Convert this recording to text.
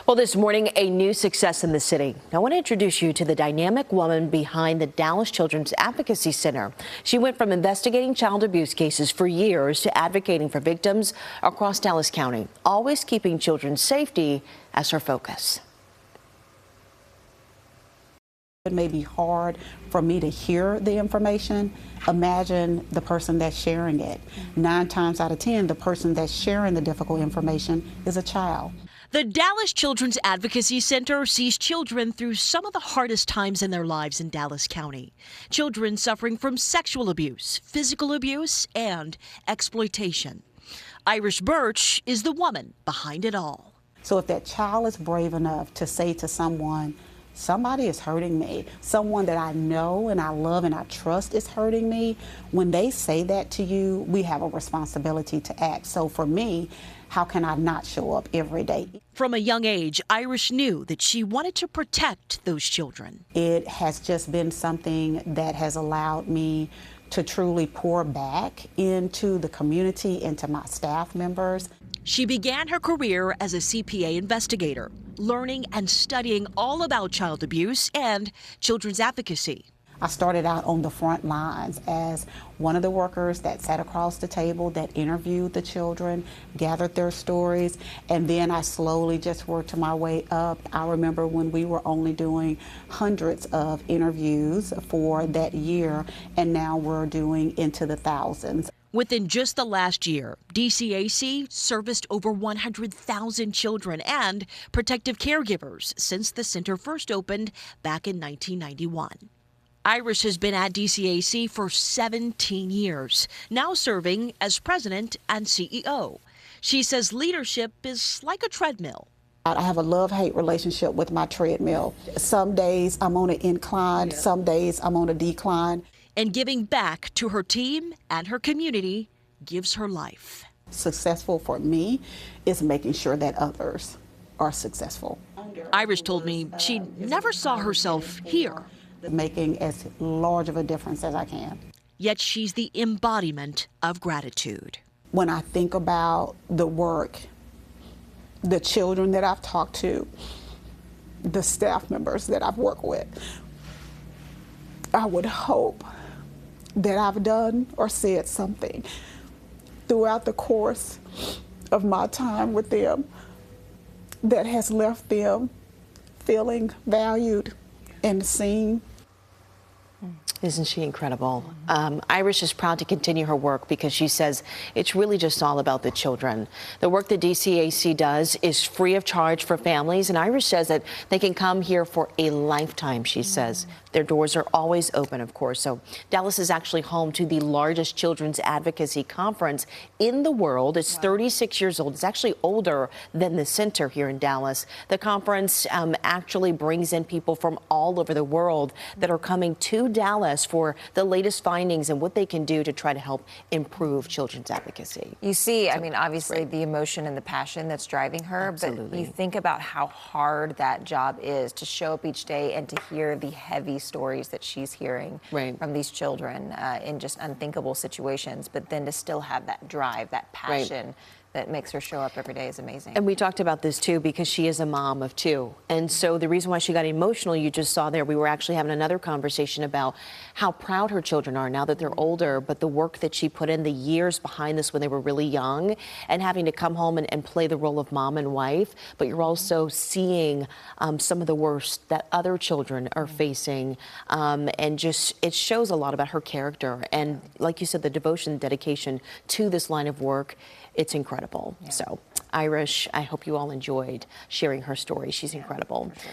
Well, this morning, a new success in the city. I want to introduce you to the dynamic woman behind the Dallas Children's Advocacy Center. She went from investigating child abuse cases for years to advocating for victims across Dallas County, always keeping children's safety as her focus. It may be hard for me to hear the information. Imagine the person that's sharing it. 9 times out of 10, the person that's sharing the difficult information is a child. The Dallas Children's Advocacy Center sees children through some of the hardest times in their lives in Dallas County. Children suffering from sexual abuse, physical abuse, and exploitation. Irish Burch is the woman behind it all. So if that child is brave enough to say to someone, somebody is hurting me, someone that I know and I love and I trust is hurting me, when they say that to you, we have a responsibility to act. So for me, how can I not show up every day? From a young age, Irish knew that she wanted to protect those children. It has just been something that has allowed me to truly pour back into the community, into my staff members. She began her career as a CPA investigator, learning and studying all about child abuse and children's advocacy. I started out on the front lines as one of the workers that sat across the table, that interviewed the children, gathered their stories, and then I slowly just worked my way up. I remember when we were only doing hundreds of interviews for that year, and now we're doing into the thousands. Within just the last year, DCAC serviced over 100,000 children and protective caregivers since the center first opened back in 1991. Irish has been at DCAC for 17 years, now serving as president and CEO. She says leadership is like a treadmill. I have a love-hate relationship with my treadmill. Some days I'm on an incline, some days I'm on a decline. And giving back to her team and her community gives her life. Successful for me is making sure that others are successful. Irish told me she never saw herself here. Making as large of a difference as I can. Yet she's the embodiment of gratitude. When I think about the work, the children that I've talked to, the staff members that I've worked with, I would hope that I've done or said something throughout the course of my time with them that has left them feeling valued and seen. Isn't she incredible? Irish is proud to continue her work because she says it's really just all about the children. The work that DCAC does is free of charge for families, and Irish says that they can come here for a lifetime, she says. Their doors are always open, of course. So Dallas is actually home to the largest children's advocacy conference in the world. It's 36 years old. It's actually older than the center here in Dallas. The conference actually brings in people from all over the world that are coming to Dallas for the latest findings and what they can do to try to help improve children's advocacy. You see, I mean, obviously the emotion and the passion that's driving her, Absolutely. But you think about how hard that job is to show up each day and to hear the heavy stories that she's hearing from these children in just unthinkable situations, but then to still have that drive, that passion that makes her show up every day is amazing. And we talked about this too because she is a mom of 2. And so the reason why she got emotional, you just saw there, we were actually having another conversation about how proud her children are now that they're older, but the work that she put in, the years behind this when they were really young, and having to come home and play the role of mom and wife. But you're also seeing some of the worst that other children are facing. And just, it shows a lot about her character. And like you said, the devotion, dedication to this line of work, it's incredible. So, Irish, I hope you all enjoyed sharing her story. She's incredible.